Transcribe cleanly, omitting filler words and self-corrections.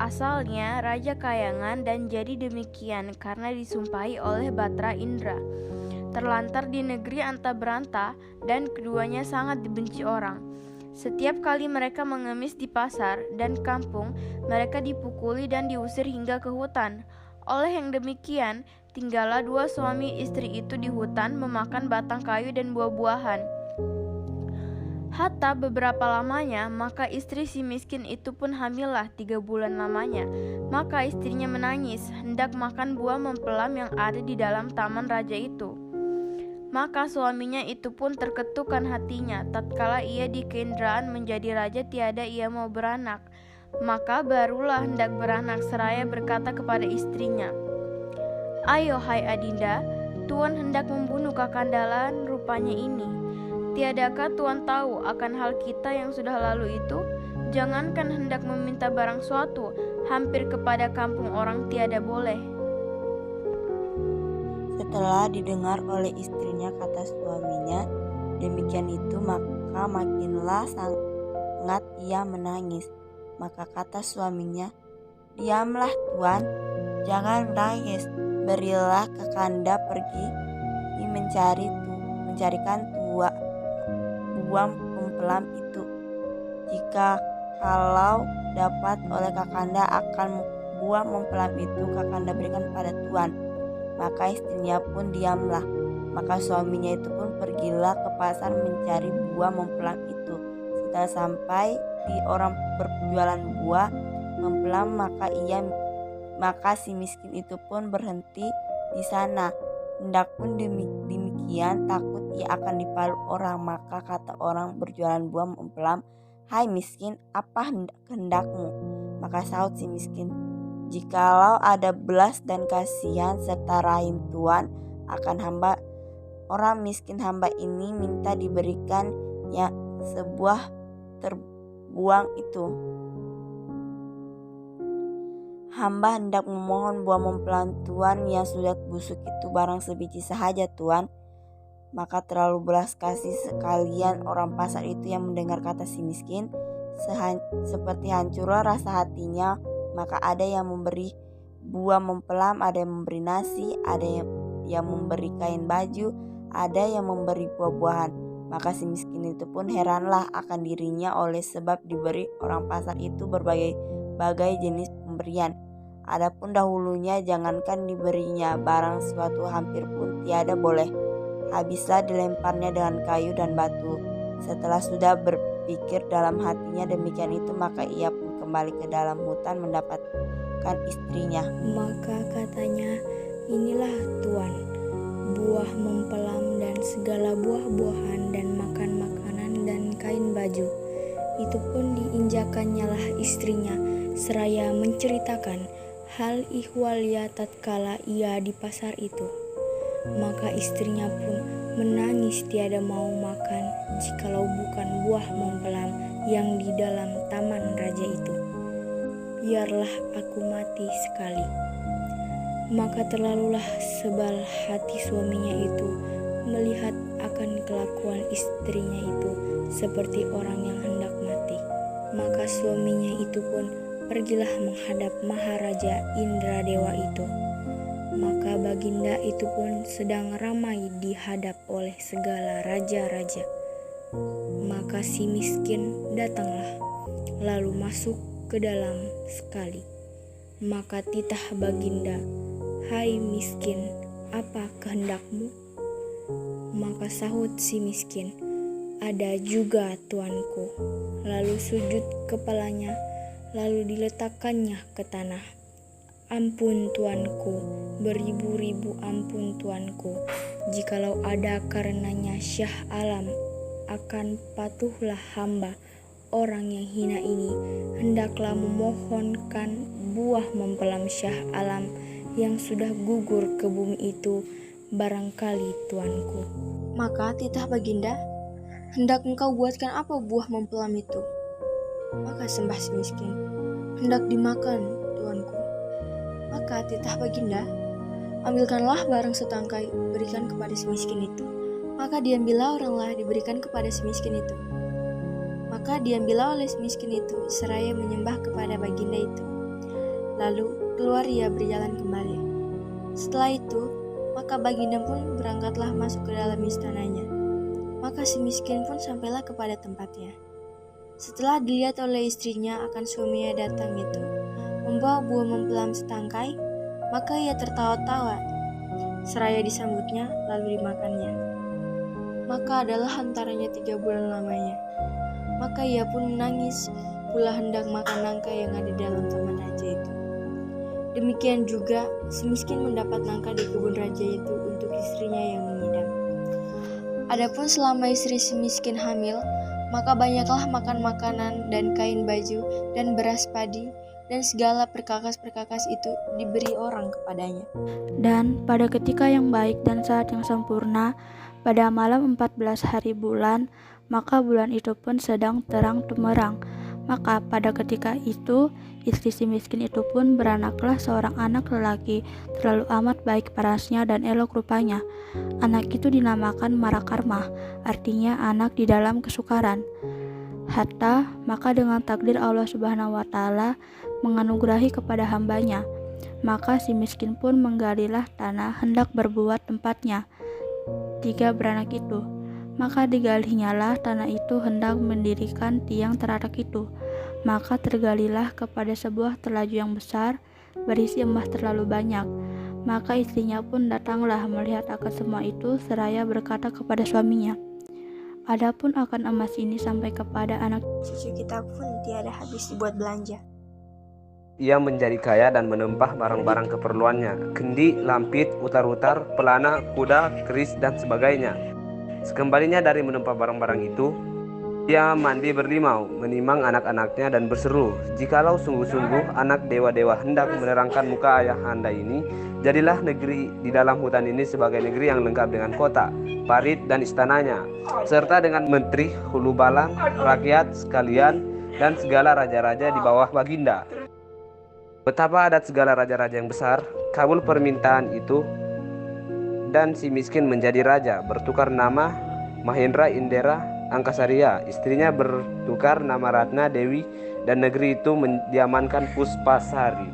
asalnya Raja Kayangan dan jadi demikian karena disumpahi oleh Batra Indra. Terlantar di negeri anta beranta dan keduanya sangat dibenci orang. Setiap kali mereka mengemis di pasar dan kampung, mereka dipukuli dan diusir hingga ke hutan. Oleh yang demikian, tinggallah dua suami istri itu di hutan memakan batang kayu dan buah-buahan. Hatta beberapa lamanya, maka istri si miskin itu pun hamillah 3 bulan lamanya. Maka istrinya menangis, hendak makan buah mempelam yang ada di dalam taman raja itu. Maka suaminya itu pun terketukkan hatinya, tatkala ia di keindraan menjadi raja tiada ia mau beranak. Maka barulah hendak beranak seraya berkata kepada istrinya, "Ayo hai Adinda, Tuan hendak membunuh Kakandalan rupanya ini. Tiadakah Tuan tahu akan hal kita yang sudah lalu itu? Jangankan hendak meminta barang suatu, hampir kepada kampung orang tiada boleh." Setelah didengar oleh istrinya kata suaminya demikian itu, maka makinlah sangat ia menangis. Maka kata suaminya, "Diamlah Tuan, jangan menangis. Berilah Kakanda pergi mencarikan buah mempelam itu. Jika kalau dapat oleh Kakanda akan buah mempelam itu Kakanda berikan pada Tuan." Maka istrinya pun diamlah. Maka suaminya itu pun pergilah ke pasar mencari buah mempelam itu. Setelah sampai di orang berjualan buah mempelam, maka si miskin itu pun berhenti di sana. Hendak pun demikian, takut ia akan dipalu orang. Maka kata orang berjualan buah mempelam, "Hai miskin, apa kehendakmu?" Maka sahut si miskin, "Jikalau ada belas dan kasihan serta rahim Tuan akan hamba, orang miskin hamba ini minta diberikan ya sebuah terbuang itu. Hamba hendak memohon buah mempelam Tuan yang sudah busuk itu barang sebiji sahaja Tuan." Maka terlalu belas kasih sekalian orang pasar itu yang mendengar kata si miskin, seperti hancurlah rasa hatinya. Maka ada yang memberi buah mempelam, ada yang memberi nasi, ada yang memberi kain baju, ada yang memberi buah-buahan. Maka si miskin itu pun heranlah akan dirinya oleh sebab diberi orang pasar itu berbagai jenis pemberian. Adapun dahulunya jangankan diberinya barang suatu hampir pun tiada boleh. Habislah dilemparnya dengan kayu dan batu. Setelah sudah berpikir dalam hatinya demikian itu, maka ia pun kembali ke dalam hutan mendapatkan istrinya. Maka katanya, "Inilah Tuan, buah mempelam dan segala buah-buahan dan makan makanan dan kain baju." Itu pun diinjakannya lah istrinya, seraya menceritakan hal ihwalia tatkala ia di pasar itu. Maka istrinya pun menangis tiada mau makan jikalau bukan buah mempelam yang di dalam taman raja itu. "Biarlah aku mati sekali." Maka terlalulah sebal hati suaminya itu melihat akan kelakuan istrinya itu seperti orang yang hendak mati. Maka suaminya itu pun pergilah menghadap Maharaja Indradewa itu. Maka baginda itu pun sedang ramai dihadap oleh segala raja-raja. Maka si miskin datanglah, lalu masuk ke dalam sekali. Maka titah baginda, "Hai miskin, apa kehendakmu?" Maka sahut si miskin, "Ada juga tuanku." Lalu sujud kepalanya, lalu diletakkannya ke tanah. "Ampun tuanku, beribu-ribu ampun tuanku, jikalau ada karenanya Syah Alam, akan patuhlah hamba orang yang hina ini, hendaklah memohonkan buah mempelam Syah Alam yang sudah gugur ke bumi itu, barangkali tuanku." Maka titah baginda, "Hendak engkau buatkan apa buah mempelam itu?" Maka sembah si miskin, "Hendak dimakan tuanku." Maka titah baginda, "Ambilkanlah barang setangkai, berikan kepada si miskin itu." Maka diambillah oranglah diberikan kepada si miskin itu. Maka diambillah oleh si miskin itu seraya menyembah kepada baginda itu. Lalu keluar ia berjalan kembali. Setelah itu, maka Baginda pun berangkatlah masuk ke dalam istananya. Maka si miskin pun sampailah kepada tempatnya. Setelah dilihat oleh istrinya akan suaminya datang itu, membawa buah mempelam setangkai, maka ia tertawa-tawa. Seraya disambutnya, lalu dimakannya. Maka adalah antaranya 3 bulan lamanya. Maka ia pun menangis, pula hendak makan nangka yang ada dalam taman raja itu. Demikian juga, si miskin mendapat nangka di kebun raja itu untuk istrinya yang mengidam. Adapun selama istri si miskin hamil, maka banyaklah makan makanan dan kain baju dan beras padi dan segala perkakas-perkakas itu diberi orang kepadanya. Dan pada ketika yang baik dan saat yang sempurna, pada malam 14 hari bulan, maka bulan itu pun sedang terang temerang. Maka pada ketika itu, istri si miskin itu pun beranaklah seorang anak lelaki, terlalu amat baik parasnya dan elok rupanya. Anak itu dinamakan Marakarma, artinya anak di dalam kesukaran. Hatta, maka dengan takdir Allah Subhanahu wa Ta'ala menganugerahi kepada hambanya, maka si miskin pun menggalilah tanah hendak berbuat tempatnya 3 beranak itu. Maka digalinyalah tanah itu hendak mendirikan tiang teratak itu. Maka tergalilah kepada sebuah telaju yang besar, berisi emas terlalu banyak. Maka istrinya pun datanglah melihat akan semua itu, seraya berkata kepada suaminya, "Adapun akan emas ini sampai kepada anak Cucu kita pun tiada habis dibuat belanja." Ia menjadi kaya dan menempah barang-barang keperluannya, kendi, lampit, utar-utar, pelana, kuda, keris, dan sebagainya. Sekembalinya dari menempah barang-barang itu, ia mandi berlimau, menimang anak-anaknya dan berseru, "Jikalau sungguh-sungguh anak dewa-dewa hendak menerangkan muka ayah anda ini, jadilah negeri di dalam hutan ini sebagai negeri yang lengkap dengan kota, parit dan istananya, serta dengan menteri, hulu balang, rakyat sekalian, dan segala raja-raja di bawah Baginda." Betapa adat segala raja-raja yang besar, kabul permintaan itu, dan si miskin menjadi raja, bertukar nama Mahendra Indera Angkasarya. Istrinya bertukar nama Ratna Dewi, dan negeri itu diamankan Puspasari.